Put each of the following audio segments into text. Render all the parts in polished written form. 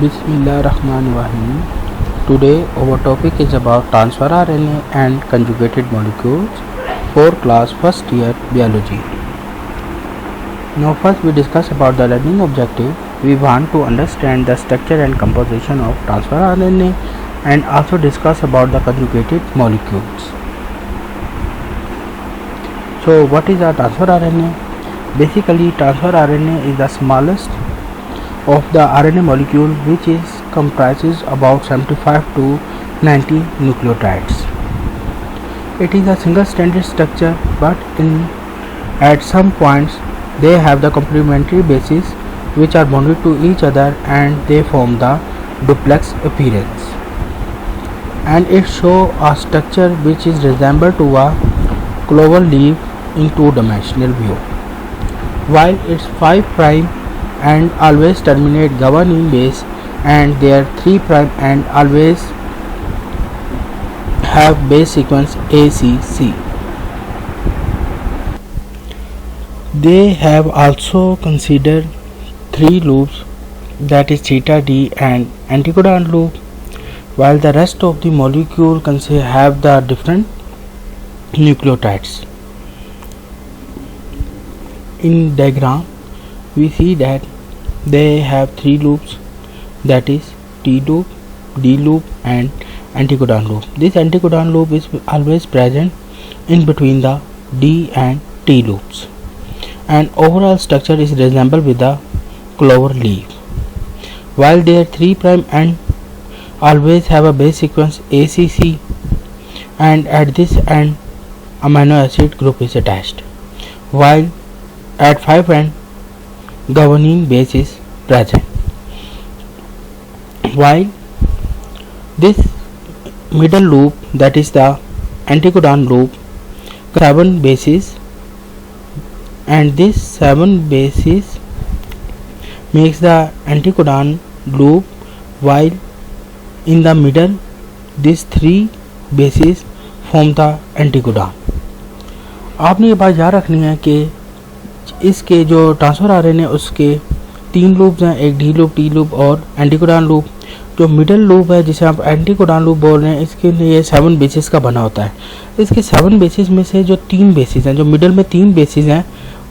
Bismillahirrahmanirrahim. Today our topic is about transfer RNA and conjugated molecules for class first year biology. Now first we discuss about the learning objective. We want to understand the structure and composition of transfer RNA and also discuss about the conjugated molecules. So what is a transfer RNA? Basically transfer RNA is the smallest of the RNA molecule, which is comprises about 75 to 90 nucleotides. It is a single stranded structure, but at some points they have the complementary bases which are bonded to each other and they form the duplex appearance, and it shows a structure which is resembled to a clover leaf in two-dimensional view. While its 5' and always terminate governing base and their 3' and always have base sequence ACC. They have also considered 3 loops, that is theta D and anticodon loop, while the rest of the molecule have the different nucleotides. In diagram we see that they have 3 loops, that is T loop, D loop and anticodon loop. This anticodon loop is always present in between the D and T loops, and overall structure is resembled with the clover leaf, while their 3' and always have a base sequence ACC, and at this end amino acid group is attached, while at 5' end governing base is present. While this middle loop, that is the anticodon loop, 7 bases, and this 7 bases makes the anticodon loop, while in the middle these 3 bases form the anticodon. आपने ये बात याद रखनी है कि इसके जो transfer RNA उसके 3 लूप्स हैं, एक डी लूप, टी लूप और एंटीकोडॉन लूप. जो मिडल लूप है जिसे आप एंटीकोडॉन लूप बोल रहे हैं, इसके लिए 7 बेसिस का बना होता है. इसके 7 बेसिस में से जो 3 बेसिस हैं, जो मिडल में 3 बेसिस हैं,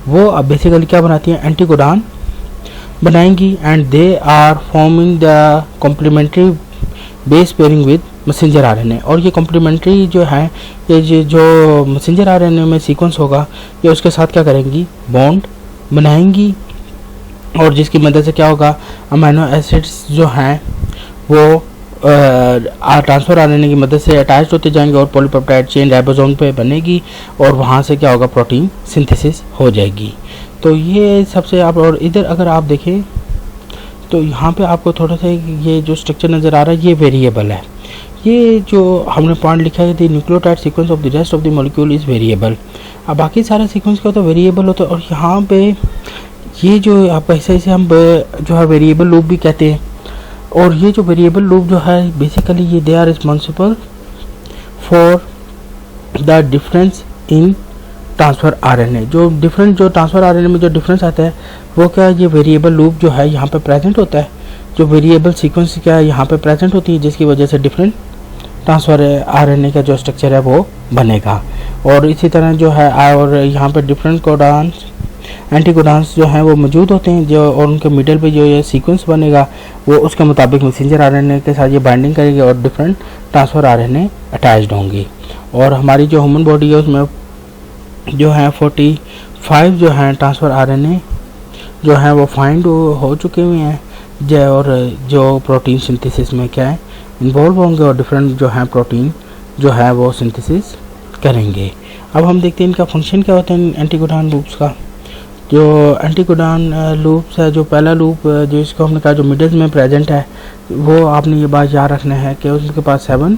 वो अब बेसिकली क्या बनाती हैं, एंटीकोडॉन बनाएंगी, and they are forming the complementary base pairing with messenger RNA. और ये कॉम्प्लीमेंट्री जो है, ये जो मैसेंजर आरएनए में सीक्वेंस होगा, ये उसके साथ क्या करेंगी, बॉन्ड बनाएंगी, और जिसकी मदद से क्या होगा, अमीनो एसिड्स जो हैं वो ट्रांसफर आरएनए की मदद से अटैच होते जाएंगे और पॉलीपेप्टाइड चेन राइबोसोम पे बनेगी, और वहाँ से क्या होगा, प्रोटीन सिंथेसिस हो जाएगी. तो ये सबसे आप, और इधर अगर आप देखें तो यहाँ पे आपको थोड़ा सा ये जो स्ट्रक्चर नज़र आ रहा है, ये वेरिएबल है. ये जो हमने पॉइंट लिखा है, the nucleotide sequence of the rest of the molecule is variable. अब बाकी सारा सीक्वेंस क्या होता है, वेरिएबल होता है. और यहाँ पे ये जो आप ऐसे हम जो है वेरिएबल लूप भी कहते हैं. और ये जो वेरिएबल लूप जो है, बेसिकली ये they are responsible for the difference in transfer RNA. जो डिफरेंट जो ट्रांसफ़र आरएनए में जो डिफरेंस आता है, वो क्या है, ये वेरिएबल लूप जो है यहाँ पे प्रेजेंट होता है. जो वेरिएबल सीक्वेंस क्या है यहाँ पे प्रेजेंट होती है, जिसकी वजह से डिफरेंट ट्रांसफ़र आरएनए का जो स्ट्रक्चर है वो बनेगा. और इसी तरह जो है, और यहाँ पे डिफरेंट कोडॉन्स, एंटीकोडॉन्स जो हैं वो मौजूद होते हैं, जो और उनके मिडल पे जो ये सीक्वेंस बनेगा वो उसके मुताबिक मैसेंजर आरएनए के साथ ये बाइंडिंग करेगी और डिफरेंट ट्रांसफ़र आरएनए अटैच्ड होंगी. और हमारी जो ह्यूमन बॉडी है उसमें जो है 45 जो हैं ट्रांसफ़र आरएनए जो हैं वो फाइंड हो चुके हुए हैं, और जो प्रोटीन सिंथेसिस में क्या है इन्वॉल्व होंगे, और डिफरेंट जो हैं प्रोटीन जो है वो सिंथेसिस करेंगे. अब हम देखते हैं इनका फंक्शन क्या होता है एंटीकोडॉन लूप्स का. जो एंटीकोडॉन लूप्स है, जो पहला लूप जो इसको हमने कहा जो मिडल में प्रेजेंट है, वो आपने ये बात याद रखना है कि उसके पास 7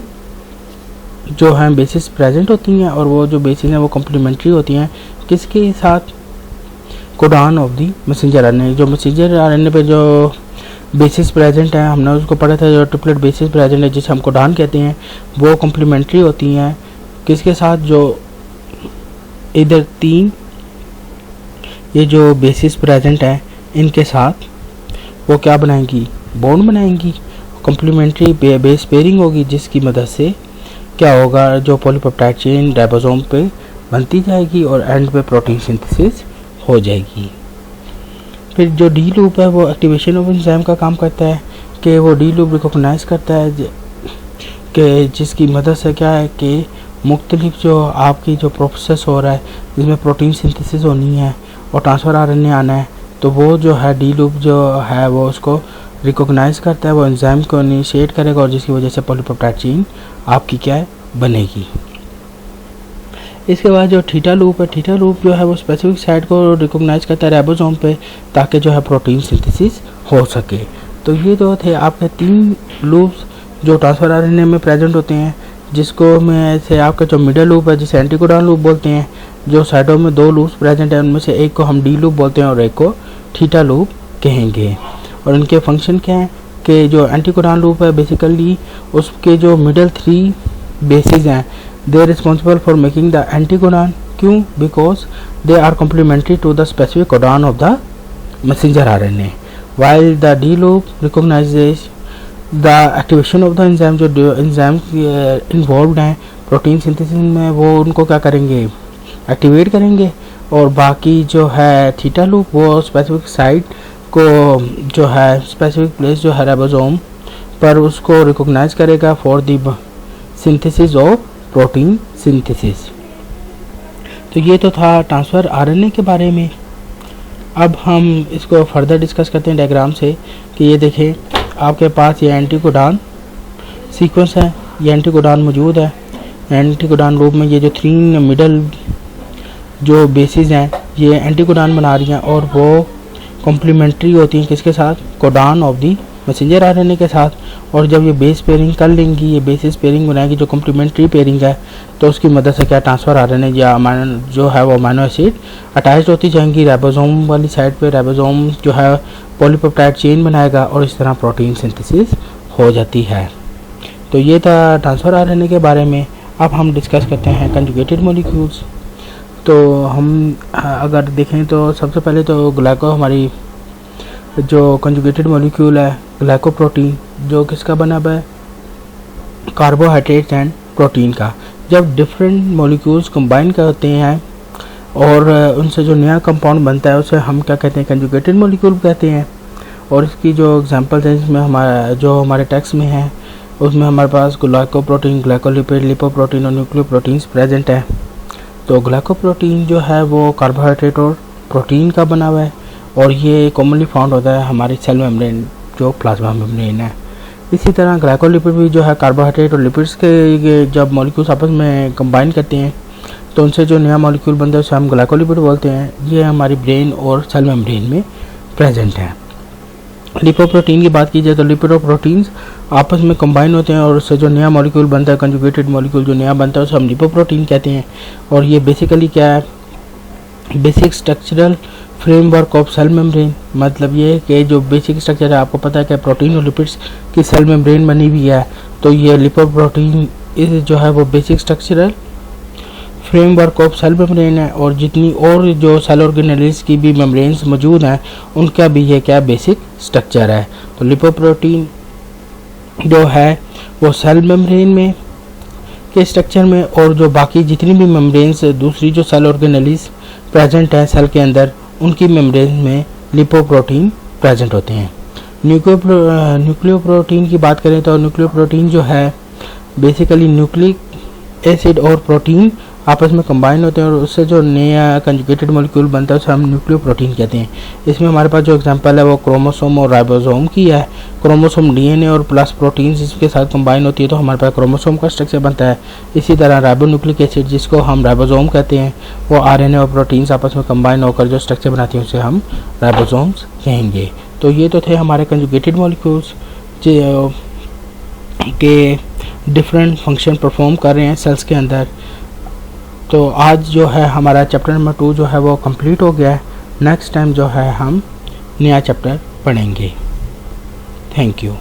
जो हैं बेसिस प्रेजेंट होती हैं, और वो जो बेसिस हैं वो कॉम्प्लीमेंट्री होती हैं किसके साथ, codon of the messenger RNA. जो मैसेंजर आरएनए पे जो बेसिस प्रेजेंट है, हमने उसको पढ़ा था, जो ट्रिपलेट बेसिस प्रेजेंट है जिसे हम कोडॉन कहते हैं, वो कॉम्प्लीमेंट्री होती हैं किसके साथ, जो इधर 3 ये जो बेसिस प्रेजेंट है इनके साथ वो क्या बनाएंगी, बॉन्ड बनाएंगी, कॉम्प्लीमेंट्री बेस पेयरिंग होगी, जिसकी मदद से क्या होगा, जो पॉलीपेप्टाइड चेन राइबोसोम पे बनती जाएगी और एंड पे प्रोटीन सिंथेसिस हो जाएगी। फिर जो डी लूप है वो एक्टिवेशन ऑफ एंजाइम का काम करता है कि वो डी लूप रिकॉग्नाइज करता है कि जिसकी मदद से क्या है कि मुख्तलिफ जो आपकी जो प्रोसेस हो रहा है जिसमें प्रोटीन सिंथेसिस होनी है और ट्रांसफ़र आरएनए आना है, तो वो जो है डी लूप जो है वो उसको रिकॉग्नाइज करता है, वो एंजाइम को इनिशिएट करेगा और जिसकी वजह से पॉलीपेप्टाइड चेन आपकी क्या है बनेगी। इसके बाद जो थीटा लूप है, थीटा लूप जो है वो स्पेसिफिक साइट को रिकॉग्नाइज करता है राइबोसोम पे ताकि जो है प्रोटीन सिंथेसिस हो सके। तो ये जो थे आपके 3 लूप्स जो ट्रांसफर आरएनए में प्रेजेंट होते हैं, जिसको में से आपका जो मिडल लूप है जिसे एंटीकोडॉन लूप बोलते हैं, जो साइडों में 2 लूप्स प्रेजेंट हैं उनमें से एक को हम डी लूप बोलते हैं और एक को थीटा लूप कहेंगे। और इनके फंक्शन क्या है कि जो एंटीकोडॉन लूप है बेसिकली उसके जो मिडल 3 बेसिस हैं they are responsible for making the anticodon. क्यों? Because they are complementary to the specific codon of the messenger RNA, while the D loop recognizes the activation of the enzyme। जो enzyme involve हैं protein synthesis में वो उनको क्या करेंगे, activate करेंगे। और बाकी जो है थीटा लूप वो स्पेसिफिक साइट को जो है स्पेसिफिक प्लेस जो है राइबोसोम पर उसको रिकॉग्नाइज करेगा for the synthesis of protein synthesis. तो ये तो था ट्रांसफ़र आरएनए के बारे में। अब हम इसको फर्दर डिस्कस करते हैं डायग्राम से कि ये देखें आपके पास ये एंटीकोडॉन सीक्वेंस है, ये एंटीकोडॉन मौजूद है। एंटीकोडॉन लूप में ये जो 3 मिडल जो बेसिस हैं ये एंटीकोडॉन बना रही हैं और वो कॉम्प्लीमेंट्री होती हैं किसके साथ, codon of the messenger RNA के साथ। और जब ये बेस पेयरिंग कर लेंगी, ये बेसिस पेयरिंग बनाएगी जो कॉम्प्लीमेंट्री पेयरिंग है, तो उसकी मदद से क्या ट्रांसफ़र आरएनए या जो है वो अमीनो एसिड अटैच होती जाएंगी राइबोसोम वाली साइड पे। राइबोसोम जो है पॉलीपेप्टाइड चेन बनाएगा और इस तरह प्रोटीन सिंथेसिस हो जाती है। तो ये था ट्रांसफ़र आरएनए के बारे में। अब हम डिस्कस करते हैं कंजुगेटेड मॉलिक्यूल्स। तो हम अगर देखें तो सबसे पहले तो ग्लाइको हमारी जो कंजुगेटेड मॉलिक्यूल है ग्लाइकोप्रोटीन जो किसका बना हुआ है, कार्बोहाइड्रेट एंड प्रोटीन का। जब डिफरेंट मॉलिक्यूल्स कंबाइन करते हैं और उनसे जो नया कंपाउंड बनता है उसे हम क्या कहते हैं, कंजुगेटेड मॉलिक्यूल कहते हैं। और इसकी जो एग्जांपल्स हैं इसमें हमारे टेक्स्ट में है उसमें हमारे पास ग्लाइकोप्रोटीन, ग्लाइकोलिपिड, लिपोप्रोटीन और न्यूक्लियोप्रोटीन्स प्रेजेंट है। तो ग्लाइकोप्रोटीन जो है वो कार्बोहाइड्रेट और प्रोटीन का बना हुआ है और ये कॉमनली फाउंड होता है हमारी सेल मेम्ब्रेन जो प्लाज्मा मेम्ब्रेन है। इसी तरह ग्लाइकोलिपिड भी जो है कार्बोहाइड्रेट और लिपिड्स के जब मॉलिक्यूल्स आपस में कंबाइन करते हैं तो उनसे जो नया मॉलिक्यूल बनता है उसे हम ग्लाइकोलिपिड बोलते हैं। ये हमारी ब्रेन और सेल मेम्ब्रेन में प्रेजेंट है। लिपोप्रोटीन की बात की जाए तो लिपिड और प्रोटीन्स आपस में कंबाइन होते हैं और उससे जो नया मॉलिक्यूल बनता है, कंजुगेटेड मॉलिक्यूल जो नया बनता है उसे हम लिपोप्रोटीन कहते हैं। और ये बेसिकली क्या है, basic structural framework of cell membrane. मतलब ये कि जो बेसिक स्ट्रक्चर है आपको पता है कि प्रोटीन और लिपिड्स की सेल मेम्ब्रेन बनी हुई है, तो ये लिपोप्रोटीन जो है वो basic structural framework of cell membrane है। और जितनी और जो सेल ऑर्गेनेल्स की भी मेम्ब्रेन्स मौजूद हैं उनका भी ये क्या बेसिक स्ट्रक्चर है। तो लिपोप्रोटीन जो है वो सेल मेम्ब्रेन में के स्ट्रक्चर में और जो बाकी जितनी भी मेम्ब्रेन्स दूसरी जो सेल ऑर्गेनेल्स प्रेजेंट है सेल के अंदर उनकी मेम्ब्रेन में लिपोप्रोटीन प्रेजेंट होते हैं। न्यूक्लियोप्रोटीन की बात करें तो न्यूक्लियोप्रोटीन जो है बेसिकली न्यूक्लिक एसिड और प्रोटीन आपस में कंबाइन होते हैं और उससे जो नया कंजुगेटेड मॉलिक्यूल बनता है उसे हम न्यूक्लियोप्रोटीन कहते हैं। इसमें हमारे पास जो एग्जांपल है वो क्रोमोसोम और राइबोसोम की है। क्रोमोसोम डीएनए और प्लस प्रोटीन्स इसके साथ कंबाइन होती है तो हमारे पास क्रोमोसोम का स्ट्रक्चर बनता है। इसी तरह राइबोन्यूक्लिक एसिड जिसको हम राइबोसोम कहते हैं वो आरएनए और प्रोटीन्स आपस में कंबाइन होकर जो स्ट्रक्चर बनाती हैं उसे हम राइबोसोम्स कहेंगे। तो ये तो थे हमारे कंजुगेटेड मॉलिक्यूल्स के डिफरेंट फंक्शन परफॉर्म कर रहे हैं सेल्स के अंदर। तो आज जो है हमारा चैप्टर नंबर 2 जो है वो कंप्लीट हो गया है। नेक्स्ट टाइम जो है हम नया चैप्टर पढ़ेंगे। Thank you.